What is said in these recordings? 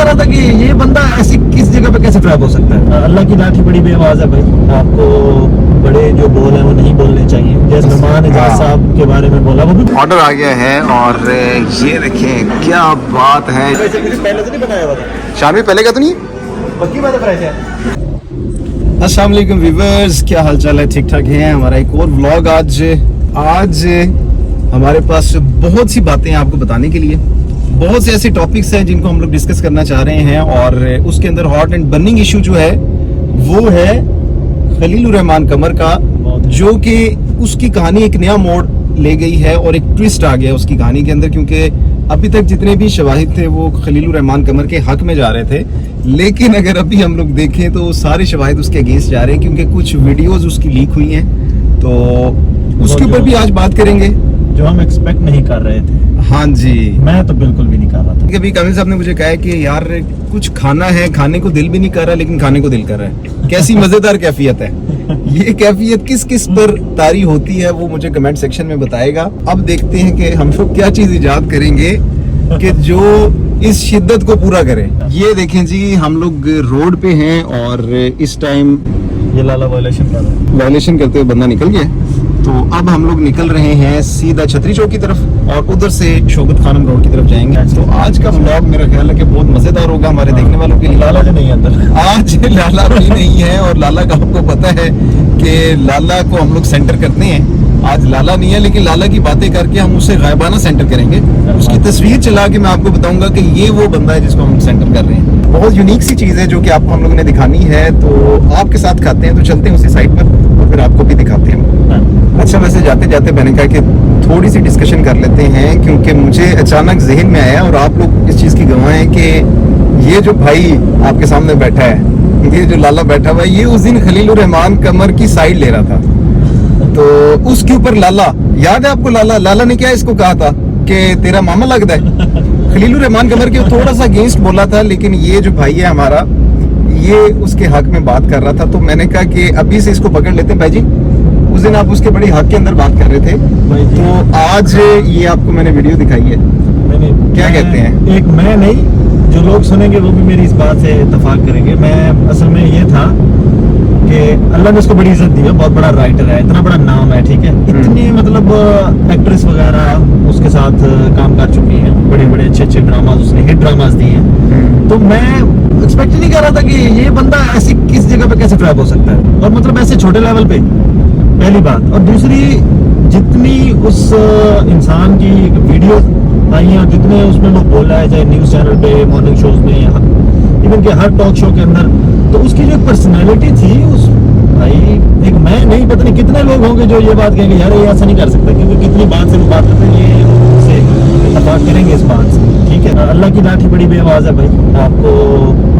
रहा था कि ये बंदा ऐसी किस जगह पे कैसे ट्रैप हो सकता है। अल्लाह की लाठी बड़ी बेआवाज है भाई। आपको बड़े जो बोल है वो नहीं बोलने चाहिए। जैसे नुमान इजाज साहब के बारे में बोला, वो भी ऑर्डर आ गया है और ये देखें क्या बात है। वैसे मुझे पहले से नहीं बनाया हुआ था। शामी पहले का तो नहीं पक्की बात है प्राइस है। अस्सलाम वालेकुम व्यूअर्स, क्या हाल चाल है? ठीक ठाक है। हमारा एक और व्लॉग आज हमारे पास बहुत सी बातें हैं आपको बताने के लिए। बहुत से ऐसे टॉपिक्स हैं जिनको हम लोग डिस्कस करना चाह रहे हैं और उसके अंदर हॉट एंड बर्निंग इशू जो है वो है खलीलुर रहमान कमर का, जो कि उसकी कहानी एक नया मोड़ ले गई है और एक ट्विस्ट आ गया उसकी कहानी के अंदर, क्योंकि अभी तक जितने भी शवाहिद थे वो खलीलुर रहमान कमर के हक में जा रहे थे, लेकिन अगर अभी हम लोग देखें तो सारे शवाहिद उसके अगेंस्ट जा रहे हैं क्योंकि कुछ वीडियोस उसकी लीक हुई हैं। तो उसके ऊपर भी आज बात करेंगे जो हम एक्सपेक्ट नहीं कर रहे थे। हाँ जी, मैं तो बिल्कुल भी नहीं कर रहा था। कभी कामिल साहब ने मुझे कहा है कि यार कुछ खाना है, खाने को दिल भी नहीं कर रहा लेकिन खाने को दिल कर रहा है। कैसी मजेदार कैफियत है ये कैफियत किस किस पर तारी होती है वो मुझे कमेंट सेक्शन में बताएगा। अब देखते हैं कि हम लोग क्या चीज इजाद करेंगे कि जो इस शिद्दत को पूरा करे। ये देखें जी, हम लोग रोड पे हैं और इस टाइम ये लाला वायलेशन कर रहा है। वायलेशन करते हुए बंदा निकल गया। तो अब हम लोग निकल रहे हैं सीधा छतरी चौक की तरफ और उधर से शौकत खानम रोड की तरफ जाएंगे। तो आज का व्लॉग मेरा ख्याल है कि बहुत मजेदार होगा हमारे देखने वालों के लिए। लाला जी नहीं अंदर, आज लाला भी नहीं है और लाला का आपको पता है कि लाला को हम लोग सेंटर करते हैं। आज लाला नहीं है लेकिन लाला की बातें करके हम उसे गायबाना सेंटर करेंगे। उसकी तस्वीर चला के मैं आपको बताऊंगा कि ये वो बंदा है जिसको हम सेंटर कर रहे हैं। बहुत यूनिक सी चीज है जो कि आपको हम लोगों ने दिखानी है, तो आपके साथ खाते हैं। तो चलते हैं उसी साइड पर और फिर आपको भी दिखाते हैं। अच्छा, वैसे जाते जाते मैंने कहा कि थोड़ी सी डिस्कशन कर लेते हैं क्योंकि मुझे अचानक जहन में आया और आप लोग इस चीज की गवाह हैं कि ये जो भाई आपके सामने बैठा है, ये जो लाला बैठा हुआ है, ये उस दिन खलीलुर रहमान कमर की साइड ले रहा था। तो उसके ऊपर लाला, याद है आपको लाला ने क्या इसको कहा था कि तेरा मामा लगता है। खलीलुर रहमान कमर के थोड़ा सा अगेंस्ट बोला था, लेकिन ये जो भाई है हमारा, ये उसके हक में बात कर रहा था। तो मैंने कहा कि अभी से इसको पकड़ लेते हैं। भाई जी, उस दिन आप उसके बड़ी हक के अंदर बात कर रहे थे, तो आज ये आपको मैंने वीडियो दिखाई है। क्या कहते हैं? एक मैं नहीं, जो लोग सुनेंगे वो भी मेरी इस बात से इत्तेफाक करेंगे। मैं असल में ये था कि अल्लाह ने उसको बड़ी इज्जत दी है, बहुत बड़ा राइटर है, इतना बड़ा नाम है, ठीक है, इतनी मतलब एक्ट्रेस वगैरह उसके साथ काम कर चुकी हैं, बड़े बड़े अच्छे अच्छे ड्रामाज उसने हिट ड्रामाज दिए हैं। तो मैं एक्सपेक्ट नहीं कर रहा था कि ये बंदा ऐसी किस जगह पे कैसे ट्रैप हो सकता है, और मतलब ऐसे छोटे लेवल पे, पहली बात। और दूसरी, जितनी उस इंसान की वीडियो आई हैं, जितने उसमें वो बोल रहा है, चाहे न्यूज चैनल पे, मॉर्निंग शोज में, इवन के हर टॉक शो के अंदर, तो उसकी जो पर्सनैलिटी थी उस भाई, एक मैं नहीं, पता नहीं कितने लोग होंगे जो ये बात कहेंगे यार ये ऐसा नहीं कर सकता, क्योंकि कितनी बात से वो बात करते हैं, ये से इत्तेफाक करेंगे इस बात से, ठीक है। अल्लाह की लाठी बड़ी बेआवाज है भाई। आपको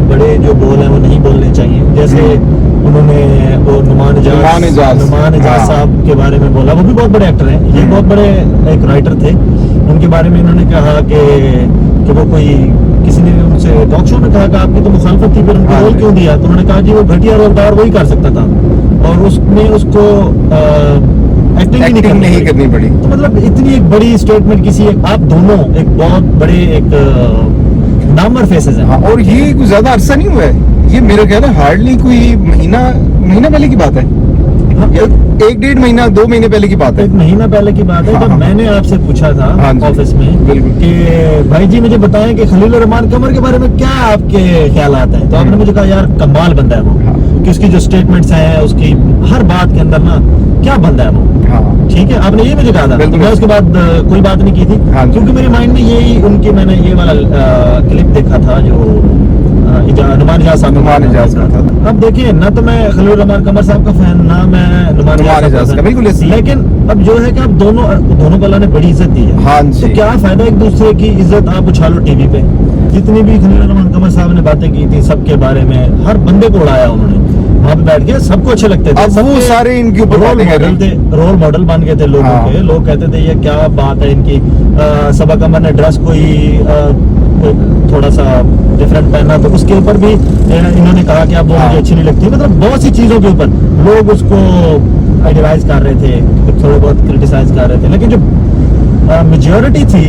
बड़े जो बोल है वो नहीं बोलने चाहिए। जैसे उन्होंने वो नुमान इजाज साहब के बारे में बोला, वो भी बहुत बड़े एक्टर हैं, ये बहुत बड़े एक राइटर थे। उनके बारे में इन्होंने कहा कि वो कोई, किसी ने उनसे टॉक शो में कहा कि आपकी तो मुखालफत थी, फिर उनको रोल क्यों दिया? तो उन्होंने कहा जी वो घटिया रोलदार वही कर सकता था और उसमें उसको एक्टिंग नहीं करनी पड़ी। तो मतलब इतनी एक बड़ी स्टेटमेंट किसी आप दोनों एक बहुत बड़े एक नामवर फेसेस हैं। और ये कुछ ज्यादा अरसा नहीं हुआ है, ये मेरा ख्याल है हार्डली कोई महीना पहले की बात है। एक डेढ़ महीना 2 महीने पहले की बात है। 1 महीना पहले की बात है। जब मैंने आपसे पूछा था ऑफिस में कि भाई जी मुझे बताएं कि खलीलुर रहमान कमर के बारे में क्या आपके ख्यालात हैं, तो आपने मुझे कहा यार कमाल बंदा है वो, कि उसकी जो स्टेटमेंट्स हैं, उसकी हर बात के अंदर ना क्या बंदा है वो, ठीक है। आपने ये मुझे कहा था, मैं उसके बाद कोई बात नहीं की थी, क्योंकि मेरे माइंड में यही उनकी, मैंने ये वाला क्लिप देखा था जो नुमान इजाज साहब का। अब देखिए, ना तो मैं खलीलुर रहमान कमर साहब का फैन, ना मैं नुमान इजाज का, बिल्कुल। लेकिन अब जो है कि आप दोनों को अल्लाह ने बड़ी इज्जत दी है। हाँ जी। तो क्या फायदा एक दूसरे की इज्जत आप उछालो टीवी पे। जितनी भी खलीलुर रहमान कमर साहब ने बातें की थी सबके बारे में, हर बंदे को उड़ाया उन्होंने, वहाँ पे बैठ के सबको अच्छे लगते थे। वो सारे इनके ऊपर रोल मॉडल बन गए थे लोगों के। लोग कहते थे ये क्या बात है इनकी, सबा कमर ने ड्रेस कोई थोड़ा सा डिफरेंट पहना, तो उसके ऊपर भी इन्होंने कहा कि आप वो मुझे अच्छी नहीं लगती। मतलब बहुत सी चीजों के ऊपर लोग उसको आइडियलाइज कर रहे थे, थोड़े बहुत क्रिटिसाइज कर रहे थे, लेकिन जो मेजॉरिटी थी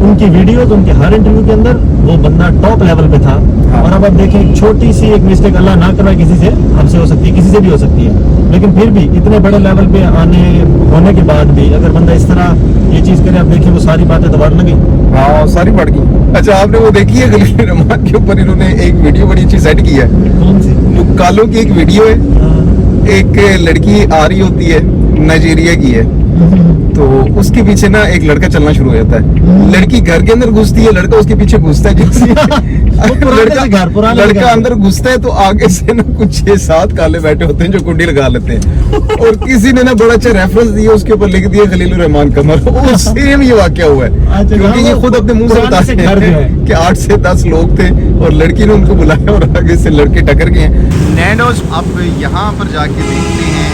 उनकी वीडियोस, उनके हर इंटरव्यू के अंदर वो बंदा टॉप लेवल पे था। और अब आप देखें, एक छोटी सी एक मिस्टेक अल्लाह ना करवाए किसी से, हमसे हो सकती है, किसी से भी हो सकती है, लेकिन फिर भी इतने बड़े लेवल पे होने के बाद भी अगर बंदा इस तरह ये चीज करे, आप देखिए वो सारी बातें तो बढ़ लगी। हाँ, सारी बढ़ गई। अच्छा, आपने वो देखी है खलील रहमान के ऊपर इन्होंने एक वीडियो बड़ी अच्छी सेट की है। कौन सी? कालों की एक वीडियो है, एक लड़की आ रही होती है, नाइजीरिया की है, तो उसके पीछे ना एक लड़का चलना शुरू हो जाता है। लड़की घर के अंदर घुसती है, लड़का उसके पीछे घुसता है। लड़का अंदर घुसता है तो आगे से ना कुछ 6-7 काले बैठे होते हैं जो कुंडी लगा लेते हैं। और किसी ने ना बड़ा अच्छा रेफरेंस दिया, उसके ऊपर लिख दिया खलील रहमान कमर। वो सेम ये वाकया हुआ है, क्योंकि ये खुद अपने मुंह से बताते हैं कि 8 से 10 लोग थे और लड़की ने उनको बुलाया और आगे से लड़के टकर गए हैं। नैंडोज, अब यहाँ पर जाके देखते हैं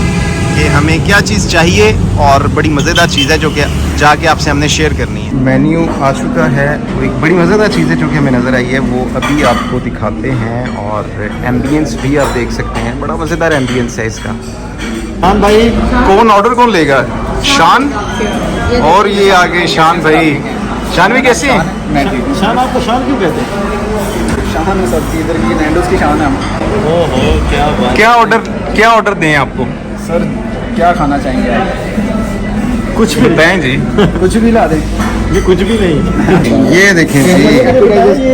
कि हमें क्या चीज़ चाहिए, और बड़ी मज़ेदार चीज़ है जो कि जाके आपसे हमने शेयर करनी है। मेन्यू आ चुका है, वो एक बड़ी मज़ेदार चीज़ है जो कि हमें नज़र आई है, वो अभी आपको दिखाते हैं। और एम्बियंस भी आप देख सकते हैं, बड़ा मज़ेदार एम्बियंस है इसका। शान भाई, कौन ऑर्डर कौन लेगा? शान, और ये आगे शान भाई। शान भी कैसे हैं? शान, आपको शान क्यों कहते हैं? शान है सर, इधर की नैंडोज की शान है हम। ओहो, क्या बात। क्या ऑर्डर दें आपको? सर क्या खाना चाहेंगे आप? कुछ भी बताएं जी। कुछ भी ला दें। ये कुछ भी नहीं। ये देखें जी,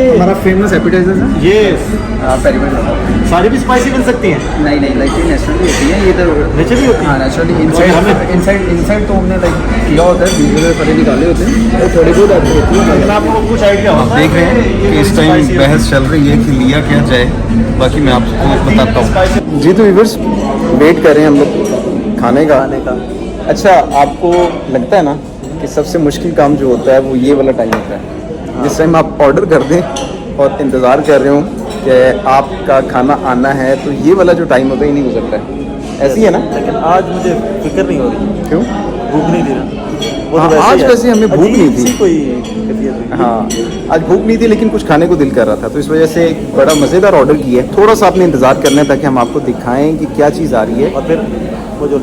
हमारा फेमस एपिटाइजर है ये पेरी पेरी। सारी भी स्पाइसी बन सकती हैं? नहीं नहीं, लाइक ये नेचुरली होती है, ये तो नेचुरली होती हाँ है। नेचुरली। हमें इनसाइड तो हमने लाइक किया होता है, बीज वगैरह परे निकाले होते हैं, और थोड़ी बहुत ऐसी होती है। लेकिन आपको कुछ आइडिया आप होता है? देख रहे हैं कि इस टाइम बहस चल रही है कि लिया क्या जाए, बाकी मैं आपको बताता हूँ जी। तो व्यूअर्स, वेट कर रहे हैं हम लोग खाने का। अच्छा, आपको लगता है ना कि सबसे मुश्किल काम जो होता है वो ये वाला टाइम होता है, जिस टाइम आप ऑर्डर कर दें और इंतज़ार कर रहे हो कि आपका खाना आना है, तो ये वाला जो टाइम होता है ये नहीं गुजरता है। ऐसी है ना? लेकिन आज मुझे फिक्र नहीं हो रही। क्यों? भूख नहीं थी ना। वो तो हाँ, आज ही है। वैसे हमें भूख नहीं अजीब सी थी। कोई कैफियत हुई। हाँ, आज भूख नहीं थी, लेकिन कुछ खाने को दिल कर रहा था, तो इस वजह से एक बड़ा मज़ेदार ऑर्डर किया है। थोड़ा सा आपने इंतज़ार करना है ताकि हम आपको दिखाएं कि क्या चीज़ आ रही है। और फिर वो जो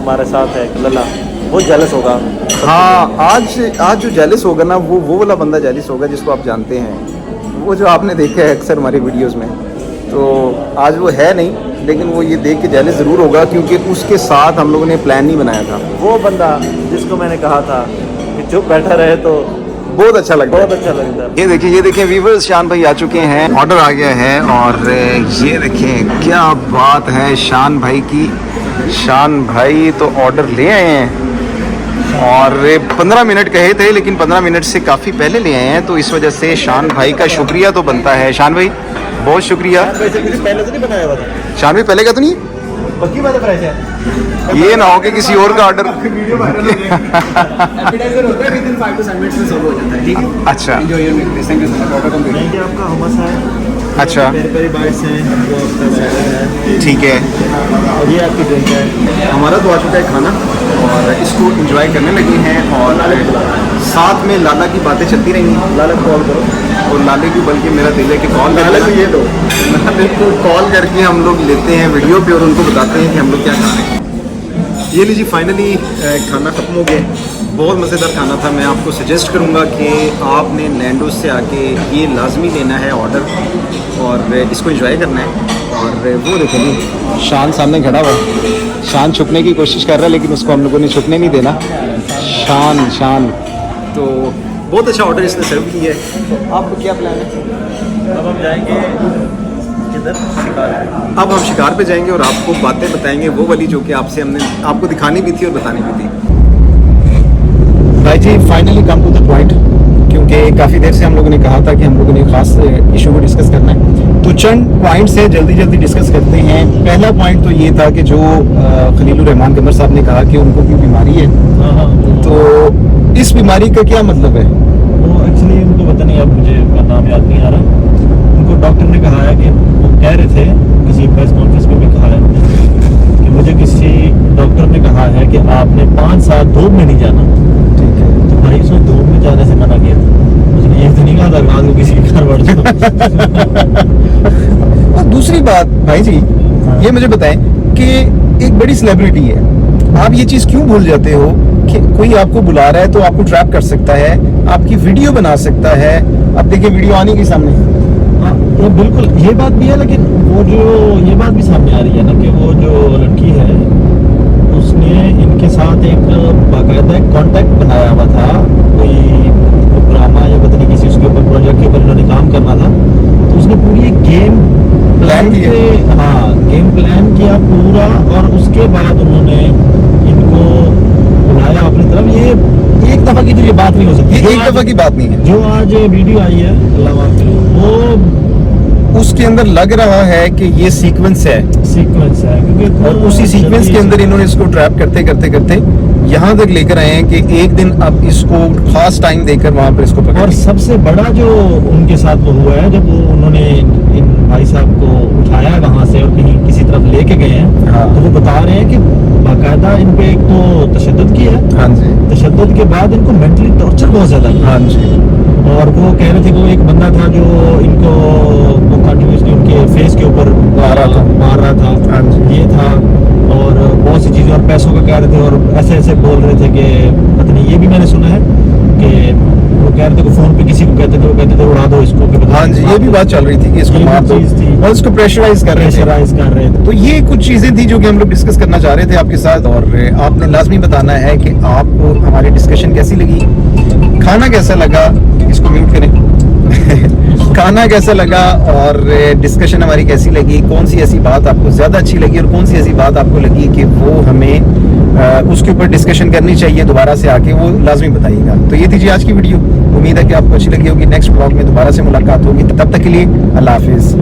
हमारे साथ है लल्ला, वो जेलस होगा। हाँ, आज जो जेलिस होगा ना, वो वाला बंदा जेलिस होगा जिसको आप जानते हैं, वो जो आपने देखा है अक्सर हमारी वीडियोस में। तो आज वो है नहीं, लेकिन वो ये देख के जेलिस ज़रूर होगा, क्योंकि उसके साथ हम लोगों ने प्लान नहीं बनाया था। वो बंदा जिसको मैंने कहा था कि चुप बैठा रहे तो बहुत अच्छा लगता है। बहुत अच्छा लगता है। ये देखिए व्यूअर्स, शान भाई आ चुके हैं, ऑर्डर आ गया है। और ये देखें क्या बात है शान भाई की। शान भाई तो ऑर्डर ले आए हैं, और 15 मिनट कहे थे, लेकिन 15 मिनट से काफ़ी पहले ले आए हैं, तो इस वजह से शान भाई का शुक्रिया तो बनता है। शान भाई, बहुत शुक्रिया। वैसे किसी पहले से नहीं बनाया हुआ था। शान भाई पहले का तो नहीं, पक्की बात है प्राइस है। ये ना हो कि किसी और का ऑर्डर। एपिटाइजर होता है, विदिन 5 to 7 मिनट्स में सर्व हो जाता है। ठीक है, अच्छा enjoy your meal. Thank you so much. Order complete. नहीं कि आपका हमस है, अच्छा, पेरी पेरी बाइट्स हैं, वो आपका सैलड है, ठीक है। और ये आपकी ड्रिंक है। हमारा तो आ चुका है खाना, और इसको एंजॉय करने लगे हैं, और साथ में लाला की बातें चलती रही हैं। लाला को कॉल करो, और लाले की, बल्कि मेरा दिल है कि कॉल लाला को ये दो। लाले को कॉल करके हम लोग लेते हैं वीडियो पे और उनको बताते हैं कि हम लोग क्या खा रहे हैं। ये लीजिए, फाइनली खाना ख़त्म हो गया। बहुत मज़ेदार खाना था। मैं आपको सजेस्ट करूँगा कि आपने नैंडोज से आके ये लाजमी लेना है ऑर्डर, और इसको एंजॉय करना है। और वो देखो जी, शान सामने खड़ा हुआ। शान छुपने की कोशिश कर रहा है, लेकिन उसको हम लोगों ने छुपने नहीं देना। शान तो बहुत अच्छा ऑर्डर इसने सर्व किया है। तो आपको क्या प्लान है? अब हम जाएंगे किधर? शिकार पे। अब हम शिकार पे जाएंगे और आपको बातें बताएंगे, वो वाली जो कि हमने आपको दिखानी भी थी और बतानी भी थी। भाई जी, finally come to the point, क्योंकि काफ़ी देर से हम लोगों ने कहा था कि हम लोगों ने खास इशू को डिस्कस करना है, तो चंद पॉइंट से जल्दी डिस्कस करते हैं। पहला पॉइंट तो ये था कि जो खलील रहमान कमर साहब ने कहा कि उनको कोई बीमारी है, तो इस बीमारी का क्या मतलब है? वो एक्चुअली उनको पता नहीं, अब मुझे उनका नाम याद नहीं आ रहा। उनको डॉक्टर ने कहा है कि वो कह रहे थे, किसी प्रेस कॉन्फ्रेंस में भी कहा है कि मुझे किसी डॉक्टर ने कहा है कि आपने 5 साल धूप में नहीं जाना। ठीक है, तो भाई उसने धूप में जाने से मना किया था। उसने ये तो नहीं कहा था रात को किसी के घर बढ़ जाओ। और दूसरी बात भाई जी, ये मुझे बताएं कि एक बड़ी सेलिब्रिटी है, आप ये चीज़ क्यों भूल जाते हो कोई आपको बुला रहा है तो आपको ट्रैप कर सकता है, आपकी वीडियो बना सकता है। अब देखिए वीडियो आने के सामने, हाँ, ये बिल्कुल ये बात भी है, लेकिन वो जो ये बात भी सामने आ रही है ना कि वो जो लड़की है उसने इनके साथ एक बाकायदा एक कॉन्टैक्ट बनाया हुआ था, कोई ड्रामा या पता नहीं किसी उसके ऊपर प्रोजेक्ट के ऊपर इन्होंने काम करना था, तो उसने पूरी एक गेम प्लान किया। हाँ गेम प्लान किया पूरा, और उसके बाद उन्होंने इनको बुलाया अपनी तरफ। ये एक दफा की तो ये बात नहीं हो सकती, ये एक दफा की बात नहीं है। जो आज वीडियो आई है अल्लाह माफ करे, वो उसके अंदर लग रहा है कि ये सीक्वेंस है, सीक्वेंस है, क्योंकि और उसी सीक्वेंस के अंदर इन्होंने इसको ट्रैप करते करते करते यहाँ तक लेकर आए हैं कि एक दिन अब इसको खास टाइम देकर वहां पर इसको पकड़ और लिया। सबसे बड़ा जो उनके साथ वो हुआ है, जब वो उन्होंने इन भाई साहब को उठाया वहां से और कहीं किसी तरफ लेके गए हैं, हाँ। तो वो बता रहे हैं कि बाकायदा इन पे एक तो तशद्दुद किया है, हाँ जी, तशद्दुद के बाद इनको मेंटली टॉर्चर बहुत ज्यादा किया। हाँ जी, और वो कह रहे थे कि वो एक बंदा था जो इनको वो कंटिन्यूसली उनके फेस के ऊपर मार रहा था, हाँ जी। ये था, और बहुत सी चीजें और पैसों का कह रहे थे, और ऐसे ऐसे बोल रहे थे कि पता नहीं, ये भी मैंने सुना है कि वो कह रहे थे कि फोन पे किसी को कहते थे, वो कहते थे उड़ा दो इसको, कि हाँ जी, ये भी बात चल रही थी कि इसको ये भी मार दो चीज़ थी। और इसको प्रेशराइज कर रहे थे। प्रेशराइज कर रहे थे। तो ये कुछ चीजें थी जो कि हम लोग डिस्कस करना चाह रहे थे आपके साथ, और आपने लाजमी बताना है कि आपको हमारी डिस्कशन कैसी लगी, खाना कैसा लगा, इसको म्यूट करें खाना कैसा लगा और डिस्कशन हमारी कैसी लगी, कौन सी ऐसी बात आपको ज्यादा अच्छी लगी और कौन सी ऐसी बात आपको लगी कि वो हमें उसके ऊपर डिस्कशन करनी चाहिए दोबारा से आके, वो लाजमी बताइएगा। तो ये थी जी आज की वीडियो, उम्मीद है कि आपको अच्छी लगी होगी। नेक्स्ट ब्लॉग में दोबारा से मुलाकात होगी, तब तक के लिए अल्लाह हाफिज।